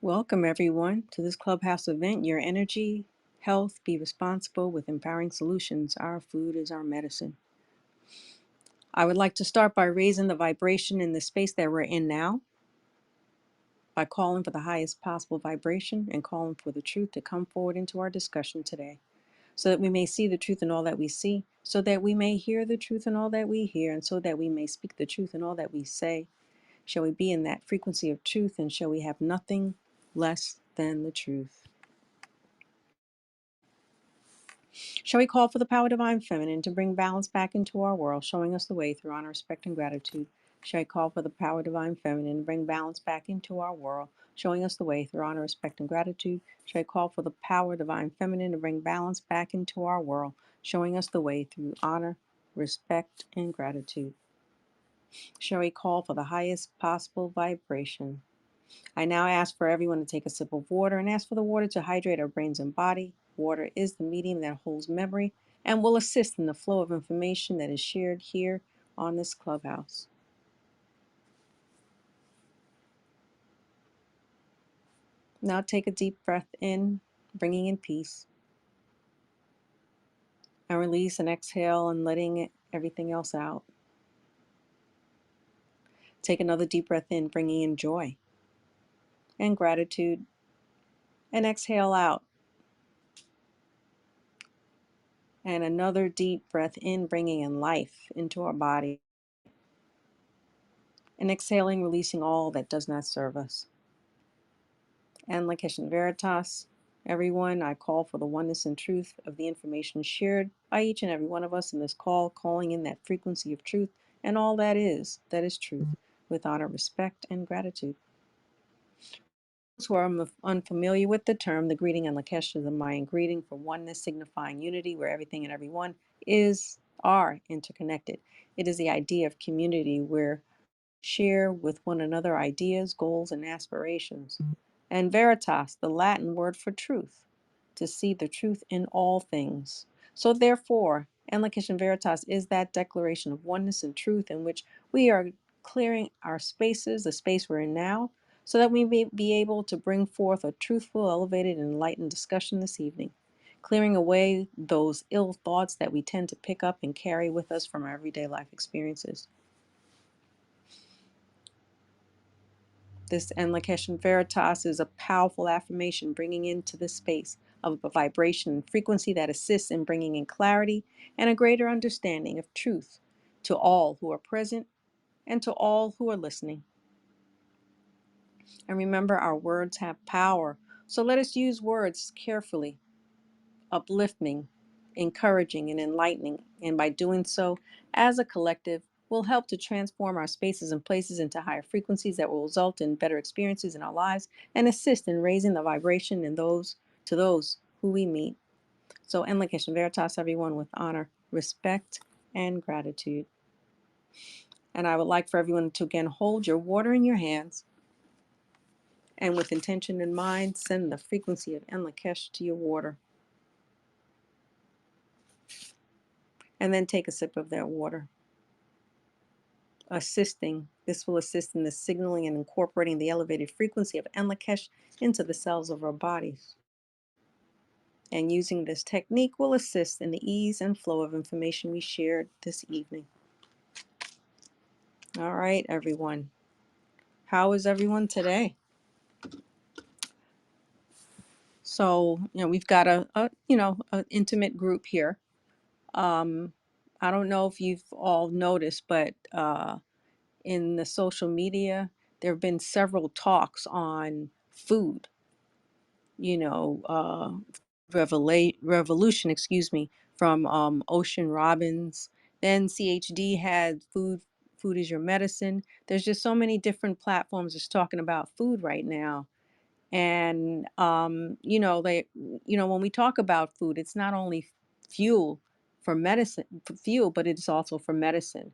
Welcome, everyone, to this Clubhouse event. Your energy, health, be responsible with empowering solutions. Our food is our medicine. I would like to start by raising the vibration in the space that we're in now by calling for the highest possible vibration and calling for the truth to come forward into our discussion today so that we may see the truth in all that we see, so that we may hear the truth in all that we hear, and so that we may speak the truth in all that we say. Shall we be in that frequency of truth, and shall we have nothing less than the truth? Shall we call for the power divine feminine to bring balance back into our world, showing us the way through honor, respect, and gratitude? Shall I call for the power divine feminine to bring balance back into our world, showing us the way through honor, respect, and gratitude? Shall I call for the power divine feminine to bring balance back into our world, showing us the way through honor, respect, and gratitude? Shall we call for the highest possible vibration? I now ask for everyone to take a sip of water and ask for the water to hydrate our brains and body. Water is the medium that holds memory and will assist in the flow of information that is shared here on this clubhouse. Now take a deep breath in, bringing in peace, and release and exhale and letting everything else out. Take another deep breath in, bringing in joy and gratitude, and exhale out. And another deep breath in, bringing in life into our body, and exhaling, releasing all that does not serve us. And Lakesh Veritas, everyone, I call for the oneness and truth of the information shared by each and every one of us in this call, calling in that frequency of truth and all that is truth, with honor, respect, and gratitude. Those who are unfamiliar with the term, the greeting in Lakesh is a Mayan greeting for oneness, signifying unity, where everything and everyone are interconnected. It is the idea of community where share with one another ideas, goals, and aspirations. And veritas, the Latin word for truth, to see the truth in all things. So therefore, Enlication Veritas is that declaration of oneness and truth in which we are clearing our spaces, the space we're in now, so that we may be able to bring forth a truthful, elevated, and enlightened discussion this evening, clearing away those ill thoughts that we tend to pick up and carry with us from our everyday life experiences. This Enlication Veritas is a powerful affirmation bringing into this space of a vibration and frequency that assists in bringing in clarity and a greater understanding of truth to all who are present and to all who are listening. And remember, our words have power, so let us use words carefully, uplifting, encouraging, and enlightening. And by doing so, as a collective, will help to transform our spaces and places into higher frequencies that will result in better experiences in our lives and assist in raising the vibration in those who we meet. So, Enlication Veritas, everyone, with honor, respect, and gratitude. And I would like for everyone to again hold your water in your hands and with intention in mind, send the frequency of Enlikesh to your water. And then take a sip of that water. This will assist in the signaling and incorporating the elevated frequency of Enlikesh into the cells of our bodies. And using this technique will assist in the ease and flow of information we shared this evening. All right, everyone. How is everyone today? So, we've got an intimate group here. I don't know if you've all noticed, but in the social media, there have been several talks on food, revolution, from Ocean Robbins. Then CHD had food is your medicine. There's just so many different platforms just talking about food right now. And when we talk about food, it's not only fuel for fuel, but it's also for medicine.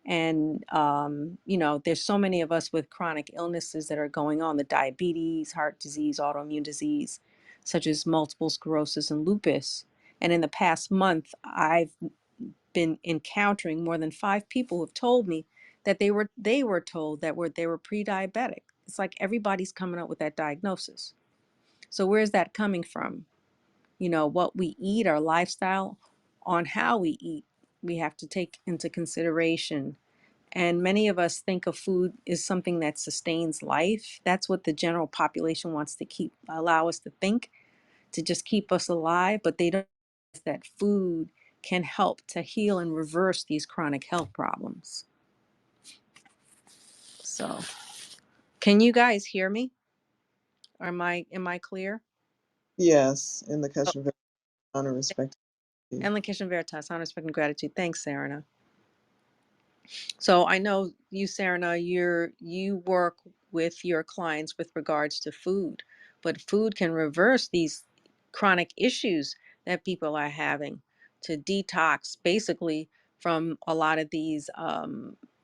And there's so many of us with chronic illnesses that are going on, the diabetes, heart disease, autoimmune disease, such as multiple sclerosis and lupus. And in the past month, I've been encountering more than 5 people who have told me that they were told that they were pre-diabetic. it's like everybody's coming up with that diagnosis. So where's that coming from? What we eat, our lifestyle, on how we eat, we have to take into consideration. And many of us think of food as something that sustains life. That's what the general population wants to allow us to think, to just keep us alive. But they don't realize that food can help to heal and reverse these chronic health problems. So, can you guys hear me? Am I clear? Yes, in the Oh, question of honor, respect. and Lakeisha Veritas, honor, respect, and gratitude. Thanks, Sarana. So I know you, Sarana, you work with your clients with regards to food, but food can reverse these chronic issues that people are having, to detox basically from a lot of these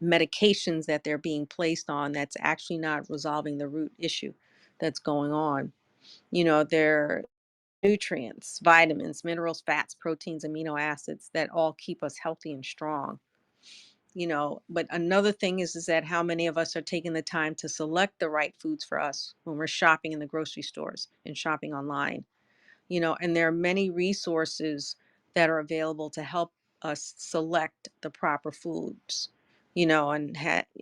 medications that they're being placed on that's actually not resolving the root issue that's going on. They're nutrients, vitamins, minerals, fats, proteins, amino acids that all keep us healthy and strong. But another thing is that how many of us are taking the time to select the right foods for us when we're shopping in the grocery stores and shopping online. And there are many resources that are available to help us select the proper foods.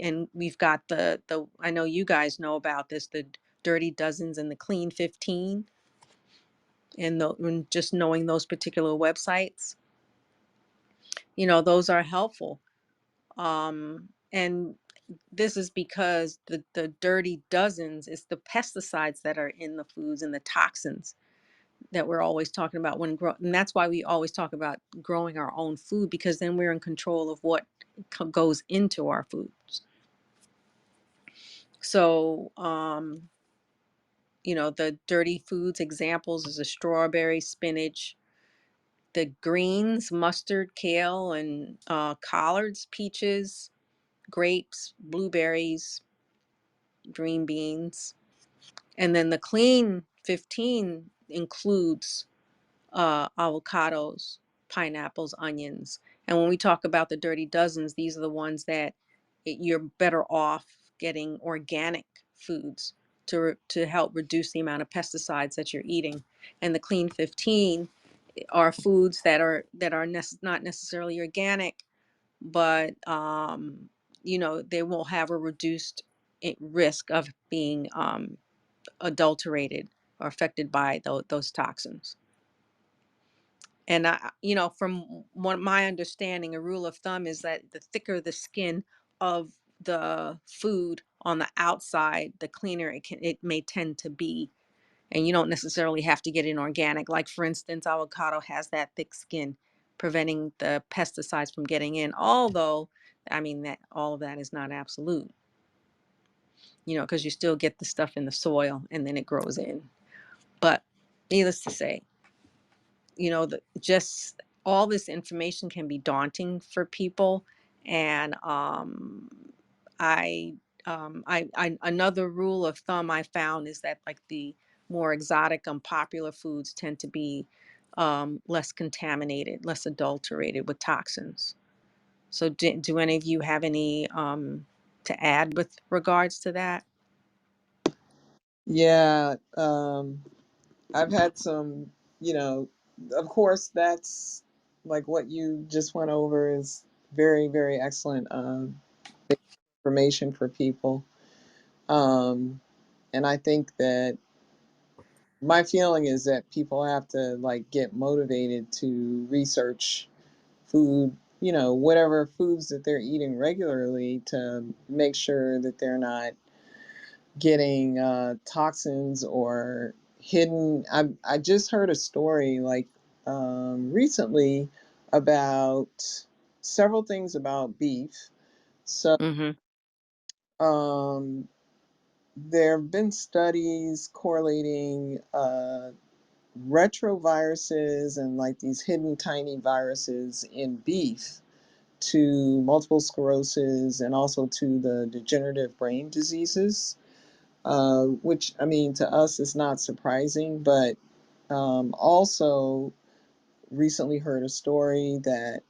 And we've got the I know you guys know about this, the Dirty Dozens and the Clean 15, and just knowing those particular websites, those are helpful. And this is because the Dirty Dozens is the pesticides that are in the foods and the toxins that we're always talking about and that's why we always talk about growing our own food, because then we're in control of what goes into our foods. So the dirty foods examples is a strawberry, spinach, the greens, mustard, kale, and collards, peaches, grapes, blueberries, green beans. And then the clean 15 includes avocados, pineapples, onions. And when we talk about the dirty dozens, these are the ones that you're better off getting organic foods to help reduce the amount of pesticides that you're eating. And the clean 15 are foods that are not necessarily organic, but they will have a reduced risk of being adulterated or affected by those toxins. And from what my understanding, a rule of thumb is that the thicker the skin of the food on the outside, the cleaner it may tend to be. And you don't necessarily have to get it organic. Like for instance, avocado has that thick skin, preventing the pesticides from getting in. Although, I mean that all of that is not absolute, because you still get the stuff in the soil and then it grows in. But needless to say, just all this information can be daunting for people. And I another rule of thumb I found is that like the more exotic, unpopular foods tend to be less contaminated, less adulterated with toxins. So do any of you have any to add with regards to that? Yeah, I've had some, you know, of course, that's like what you just went over is very, very excellent information for people. Um, and I think that my feeling is that people have to like get motivated to research food, whatever foods that they're eating regularly to make sure that they're not getting toxins or hidden. I just heard a story like recently about several things about beef. So Mm-hmm. um, there have been studies correlating retroviruses and like these hidden tiny viruses in beef to multiple sclerosis and also to the degenerative brain diseases, which I mean, to us is not surprising, but also recently heard a story that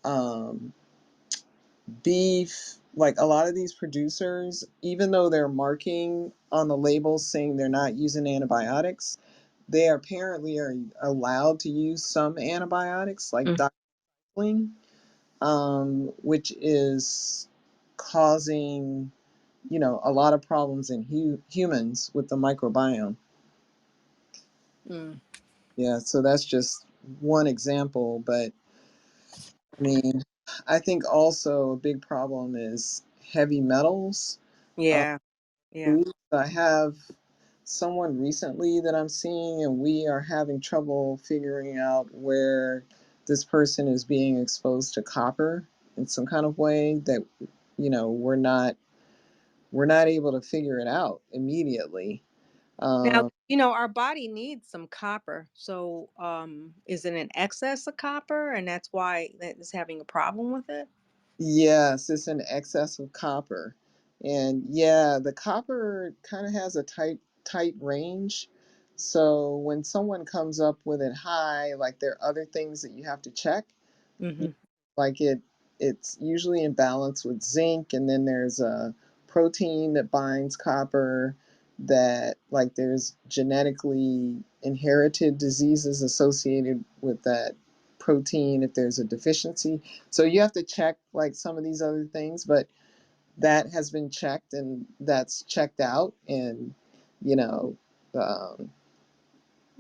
um, beef like a lot of these producers, even though they're marking on the labels saying they're not using antibiotics, they apparently are allowed to use some antibiotics like Mm. doxycycline, which is causing, a lot of problems in humans with the microbiome. Mm. Yeah, so that's just one example, but I mean, I think also a big problem is heavy metals. Yeah. Yeah. Foods. I have someone recently that I'm seeing, and we are having trouble figuring out where this person is being exposed to copper in some kind of way that we're not able to figure it out immediately. Now, Um, our body needs some copper. So, is it an excess of copper and that's why that is having a problem with it? yes, it's an excess of copper, and yeah, the copper kind of has a tight range. So when someone comes up with it high, like there are other things that you have to check. Mm-hmm. Like it's usually in balance with zinc, and then there's a protein that binds copper, that like there's genetically inherited diseases associated with that protein if there's a deficiency. So you have to check like some of these other things, but that has been checked and that's checked out, and you know um,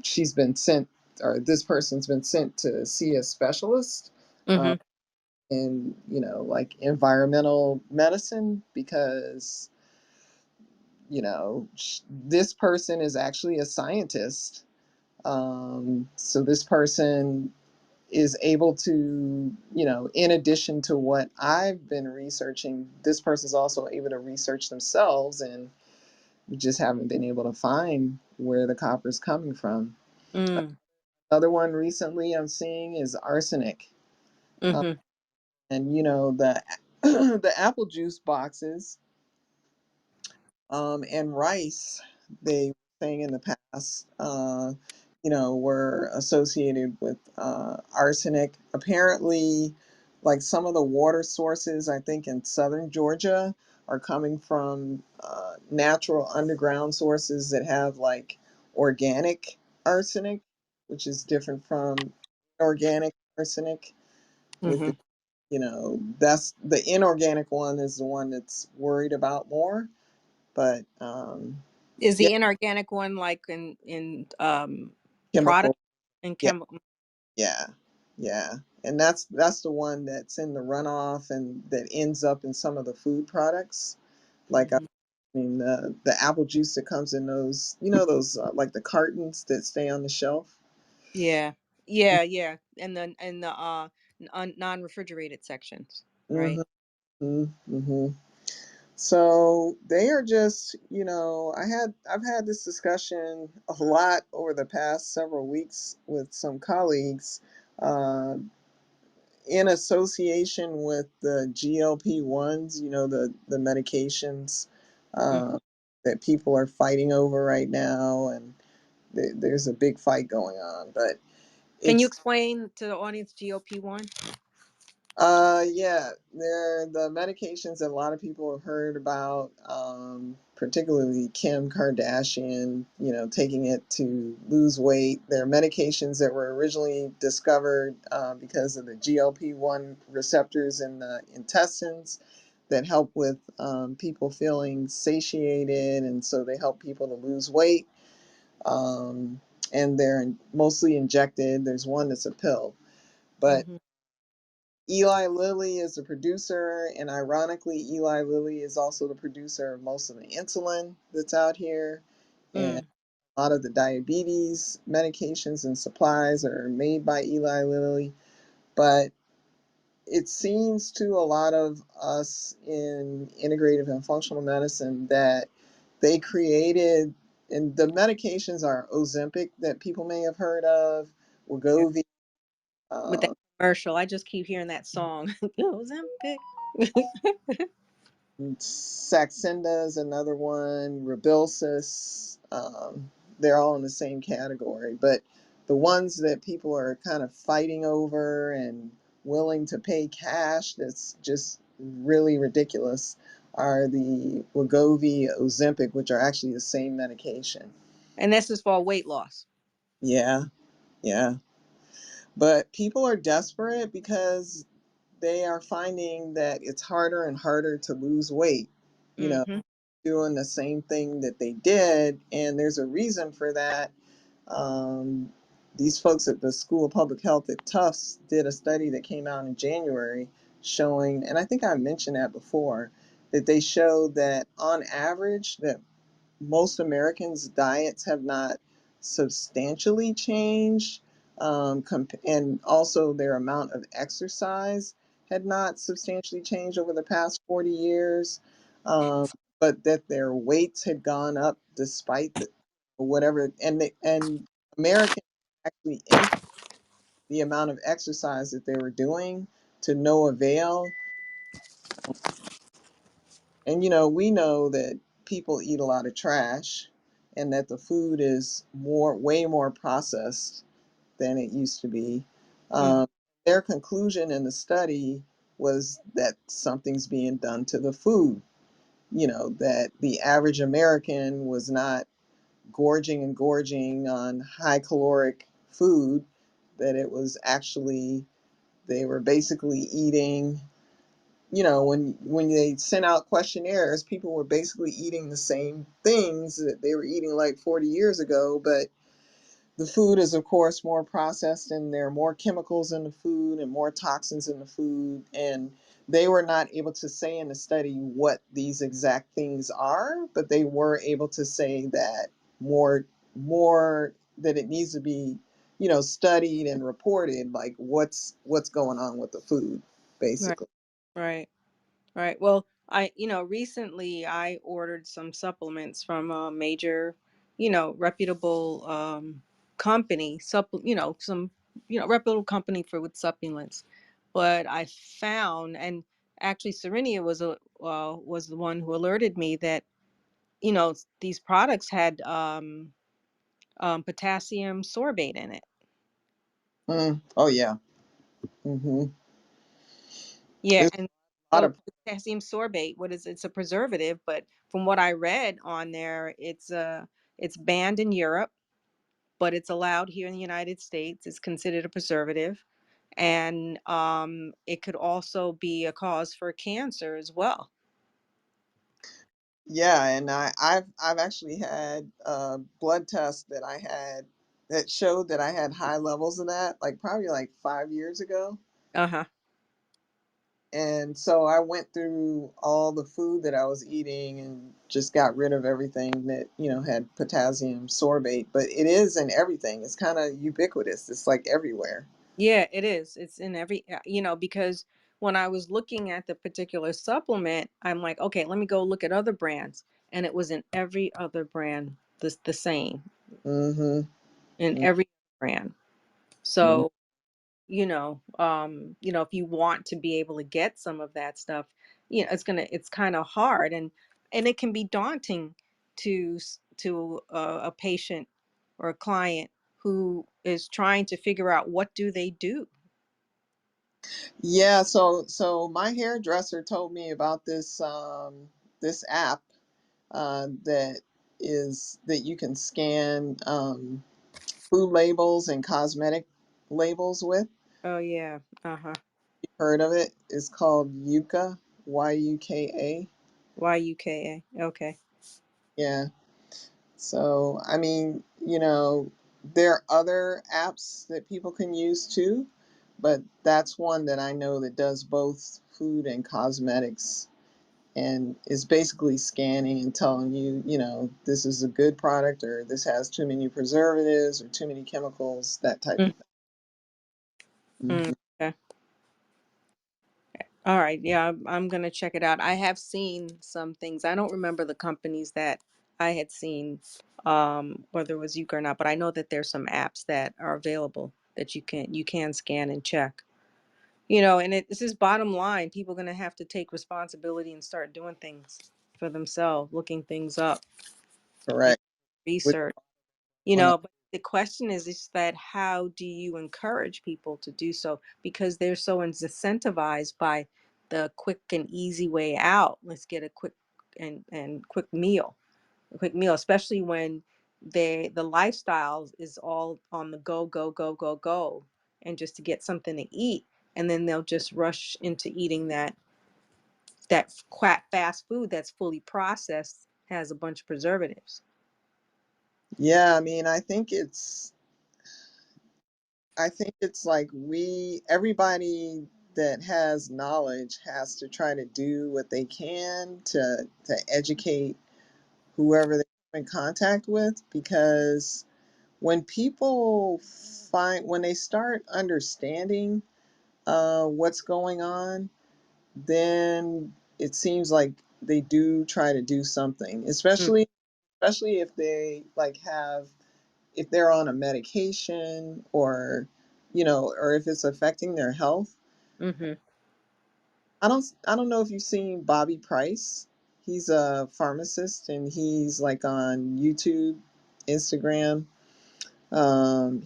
she's been sent, or this person's been sent to see a specialist, Mm-hmm. in like environmental medicine, because this person is actually a scientist. So this person is able to, in addition to what I've been researching, this person's also able to research themselves, and we just haven't been able to find where the copper is coming from. Mm. Another one recently I'm seeing is arsenic. uh, Mm-hmm. and the the apple juice boxes, and rice, they were saying in the past, were associated with arsenic. Apparently, like some of the water sources, I think in southern Georgia, are coming from natural underground sources that have like organic arsenic, which is different from organic arsenic. With Mm-hmm. that's the inorganic one is the one that's worried about more, but Is yeah, the inorganic one like in product chemical. and Yeah, chemical? yeah, yeah. And that's the one that's in the runoff and that ends up in some of the food products. Like I Hmm. mean, the apple juice that comes in those, those like the cartons that stay on the shelf. Yeah. Yeah, yeah. And the non-refrigerated sections, right? Mm-hmm, mm-hmm. So they are just, I've had this discussion a lot over the past several weeks with some colleagues, uh, in association with the GLP-1s, the medications Mm. uh, that people are fighting over right now, and there's a big fight going on. But Can you it's explain to the audience GOP-1? yeah, they're the medications that a lot of people have heard about, particularly Kim Kardashian, taking it to lose weight. They're medications that were originally discovered because of the GLP-1 receptors in the intestines that help with people feeling satiated, and so they help people to lose weight. Um, and they're mostly injected. There's one that's a pill. But Mm-hmm. Eli Lilly is the producer, and ironically, Eli Lilly is also the producer of most of the insulin that's out here. And Mm. a lot of the diabetes medications and supplies are made by Eli Lilly. But it seems to a lot of us in integrative and functional medicine that they created, and the medications are Ozempic that people may have heard of, Yeah. Wegovy, With that uh, commercial, I just keep hearing that song. Ozempic. Saxenda is another one, Rybelsus. They're all in the same category, but the ones that people are kind of fighting over and willing to pay cash, that's just really ridiculous are the Wegovy, Ozempic, which are actually the same medication. And this is for weight loss. Yeah, yeah. But people are desperate because they are finding that it's harder and harder to lose weight, you know, Mm-hmm. doing the same thing that they did. And there's a reason for that. Um, these folks at the School of Public Health at Tufts did a study that came out in January showing, and I think I mentioned that before, that they showed that on average that most Americans' diets have not substantially changed, and also their amount of exercise had not substantially changed over the past 40 years, um, but that their weights had gone up despite whatever, and Americans actually increased the amount of exercise that they were doing to no avail. And we know that people eat a lot of trash and that the food is way more processed than it used to be. Mm-hmm. Um, their conclusion in the study was that something's being done to the food, that the average American was not gorging and gorging on high caloric food, that it was actually, they were basically eating, when they sent out questionnaires, people were basically eating the same things that they were eating like 40 years ago, but the food is of course more processed and there are more chemicals in the food and more toxins in the food, and they were not able to say in the study what these exact things are, but they were able to say that more that it needs to be, studied and reported, like what's going on with the food Right. basically. Right. Right. Well, recently I ordered some supplements from a major, reputable company, some, reputable company for with supplements. But I found, and actually Serenia was the one who alerted me that, these products had potassium sorbate in it. Oh yeah. Hmm. Yeah, There's and a lot so of potassium sorbate, what is it's a preservative, but from what I read on there, it's banned in Europe, but it's allowed here in the United States. It's considered a preservative, and it could also be a cause for cancer as well. Yeah, and I've actually had a blood test that I had that showed that I had high levels of that, like probably like 5 years ago. Uh-huh. And so I went through all the food that I was eating and just got rid of everything that, had potassium sorbate. But it is in everything. It's kind of ubiquitous. It's like everywhere. Yeah, it is. It's in every, because when I was looking at the particular supplement, I'm like, okay, let me go look at other brands, and it was in every other brand, the same Mm-hmm. in every brand. Mm-hmm. So, if you want to be able to get some of that stuff, it's kind of hard, and it can be daunting to a patient or a client who is trying to figure out what do they do. Yeah, so my hairdresser told me about this app that you can scan food labels and cosmetic labels with. Oh yeah. Uh-huh. You heard of it? It's called Yuka, Yuka. YUKA. Okay. Yeah. So, I mean, there are other apps that people can use too, but that's one that I know that does both food and cosmetics and is basically scanning and telling you, this is a good product or this has too many preservatives or too many chemicals, that type Mm, of thing. mm, okay. All right. Yeah, I'm gonna check it out. I have seen some things. I don't remember the companies that I had seen, whether it was Yuka or not, but I know that there's some apps that are available that you can scan and check. And this is bottom line. People are gonna have to take responsibility and start doing things for themselves, looking things up, do Correct. Which research. one? But the question is that how do you encourage people to do so? Because they're so incentivized by the quick and easy way out. Let's get a quick and quick meal, a quick meal, especially when the lifestyle is all on the go, go, go, go, go, and just to get something to eat, and then they'll just rush into eating that fast food that's fully processed, has a bunch of preservatives. Yeah, I mean, I think it's like everybody that has knowledge has to try to do what they can to educate whoever they come in contact with, because when people when they start understanding what's going on, then it seems like they do try to do something, Mm, especially if they like have if they're on a medication, or or if it's affecting their health. mm-hmm. I don't know if you've seen Bobby Price. He's a pharmacist, and he's like on YouTube, Instagram.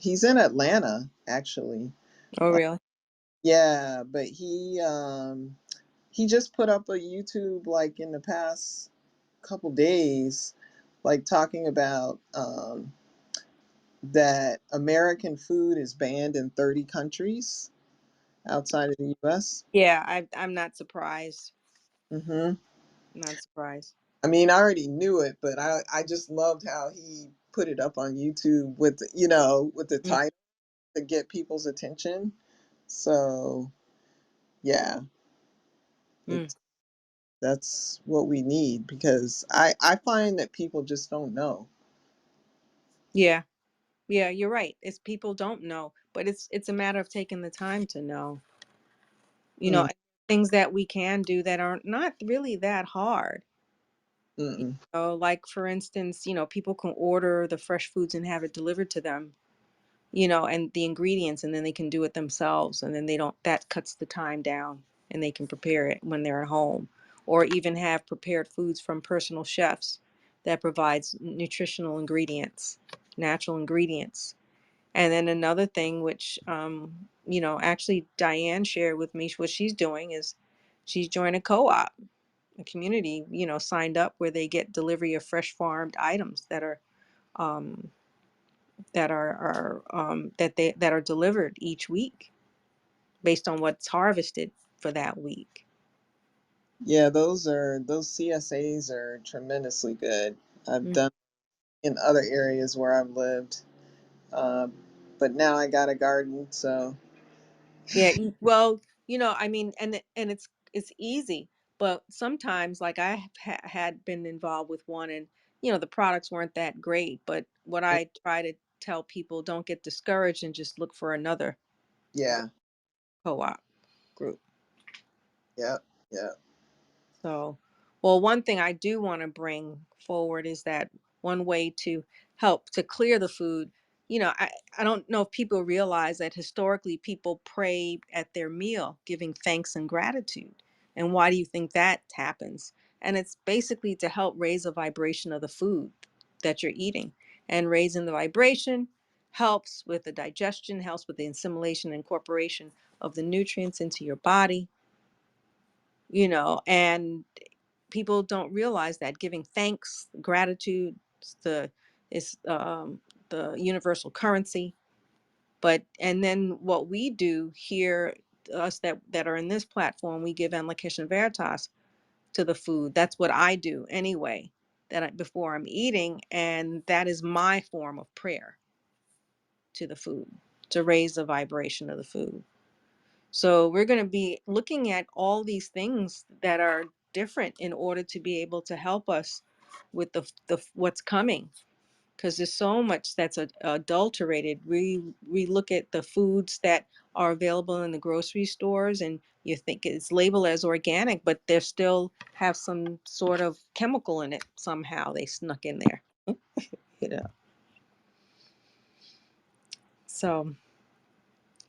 He's in Atlanta, actually. Oh, really? Yeah, but he just put up a YouTube like in the past couple days, like talking about that American food is banned in 30 countries outside of the US. Yeah, I'm not surprised. Hmm. Not surprised. I mean, I already knew it, but I just loved how he put it up on YouTube with, with the Mm, title to get people's attention. So, yeah, mm. it's that's what we need, because I find that people just don't know. Yeah, yeah, you're right. It's people don't know, but it's a matter of taking the time to know. You know, Mm, things that we can do that are not really that hard. mm-mm. Like for instance, people can order the fresh foods and have it delivered to them, and the ingredients, and then they can do it themselves, and then they don't that cuts the time down, and they can prepare it when they're at home, or even have prepared foods from personal chefs that provides nutritional ingredients, natural ingredients. And then another thing, which actually Diane shared with me, what she's doing is she's joined a co-op, a community, signed up where they get delivery of fresh farmed items um, that are delivered each week based on what's harvested for that week. Yeah, those CSAs are tremendously good. I've Mm. done in other areas where I've lived, uh, but now I got a garden, so Yeah, well, I mean, and it's easy, but sometimes, like I have had been involved with one, and the products weren't that great. But what I try to tell people, don't get discouraged and just look for another yeah, co-op group. yeah, yeah. So, well, one thing I do want to bring forward is that one way to help to clear the food, I don't know if people realize that historically people pray at their meal, giving thanks and gratitude. And why do you think that happens? And it's basically to help raise the vibration of the food that you're eating. And raising the vibration helps with the digestion, helps with the assimilation and incorporation of the nutrients into your body, and people don't realize that giving thanks, gratitude, the is the universal currency. But and then what we do here, us that are in this platform, we give Enlication Veritas to the food. That's what I do anyway. Before I'm eating, and that is my form of prayer to the food, to raise the vibration of the food. So we're going to be looking at all these things that are different in order to be able to help us with the what's coming, because there's so much that's adulterated. We look at the foods that are available in the grocery stores, and you think it's labeled as organic, but they still have some sort of chemical in it somehow they snuck in there. you know. So,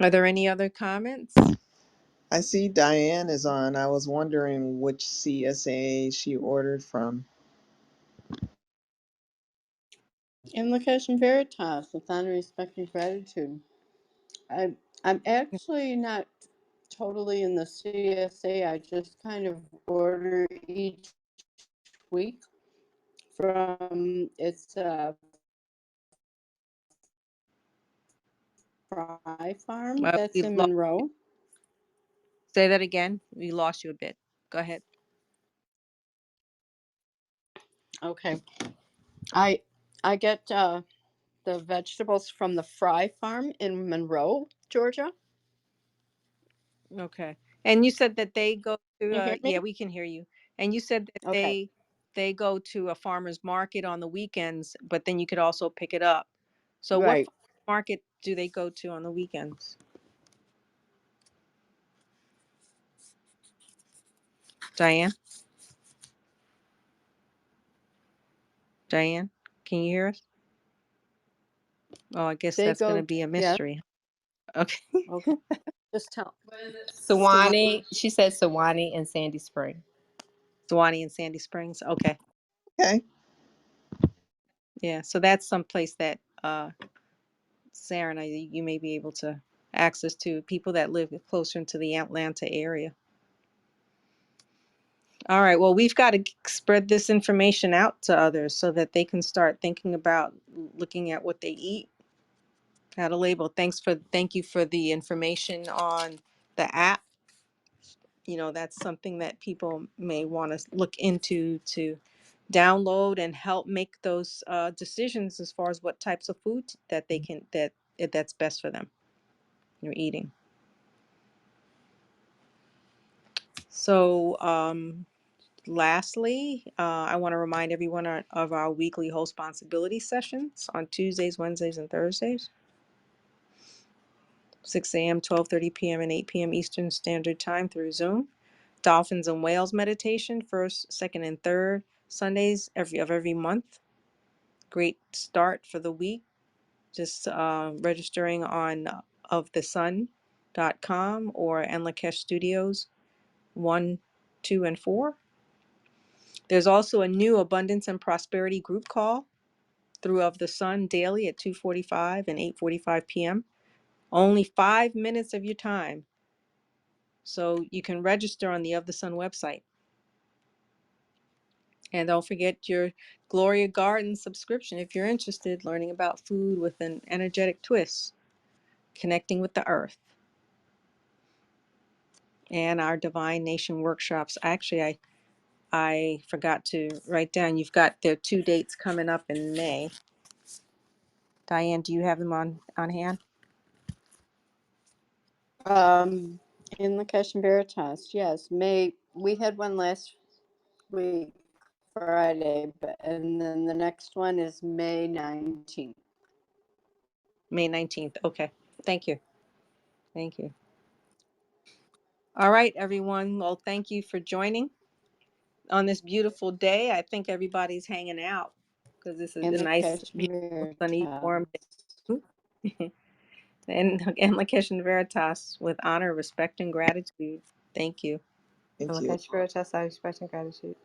are there any other comments? I see Diane is on. I was wondering which CSA she ordered from. Invocation Veritas with honor, respect, and gratitude. I, I'm actually not. totally in the CSA. I just kind of order each week from it's Fry Farm that's We in lost, Monroe. say that again. We lost you a bit. Go ahead. Okay. I I get the vegetables from the Fry Farm in Monroe, Georgia. Okay. And you said that they go to, Can you hear yeah, me? we can hear you. And you said that Okay. they go to a farmer's market on the weekends, but then you could also pick it up. So what Right. farmer's market do they go to on the weekends? Diane? Diane? Can you hear us? Oh, I guess They that's going go to be a yeah. mystery. Okay. Okay. Just tell Sawan. Sewanee. She said Sewanee and Sandy Spring. Swanee and Sandy Springs. Okay. Okay. Yeah. So that's someplace that Sarah and you may be able to access to people that live closer into the Atlanta area. All right. Well, we've got to spread this information out to others so that they can start thinking about looking at what they eat, how to label. Thank you for the information on the app. You know, that's something that people may want to look into to download and help make those decisions as far as what types of food that they can that's best for them. You're eating. So, lastly, I want to remind everyone of our weekly host responsibility sessions on Tuesdays, Wednesdays, and Thursdays, 6 a.m., 12:30 p.m., and 8 p.m. Eastern Standard Time through Zoom. Dolphins and Whales meditation, first, second, and third Sundays every month. Great start for the week. Just registering on ofthesun.com or Enlakesh Studios 1, 2, and 4. There's also a new Abundance and Prosperity group call through Of the Sun daily at 2:45 and 8:45 p.m. Only 5 minutes of your time. So you can register on the Of the Sun website. And don't forget your Gloria Garden subscription if you're interested, learning about food with an energetic twist, connecting with the earth. And our Divine Nation workshops. Actually, I forgot to write down, you've got their 2 dates coming up in May. Diane, do you have them on hand? In the Cash and Veritas, yes. We had one last week, Friday, and then the next one is May 19th. May 19th. Okay. Thank you. Thank you. All right, everyone. Well, thank you for joining on this beautiful day. I think everybody's hanging out because this is In a the nice, Cash and beautiful, sunny, warm Veritas. day. And again, Lakesh and Veritas, with honor, respect, and gratitude. Thank you. Thank And you. Lakesh Veritas, I respect and gratitude.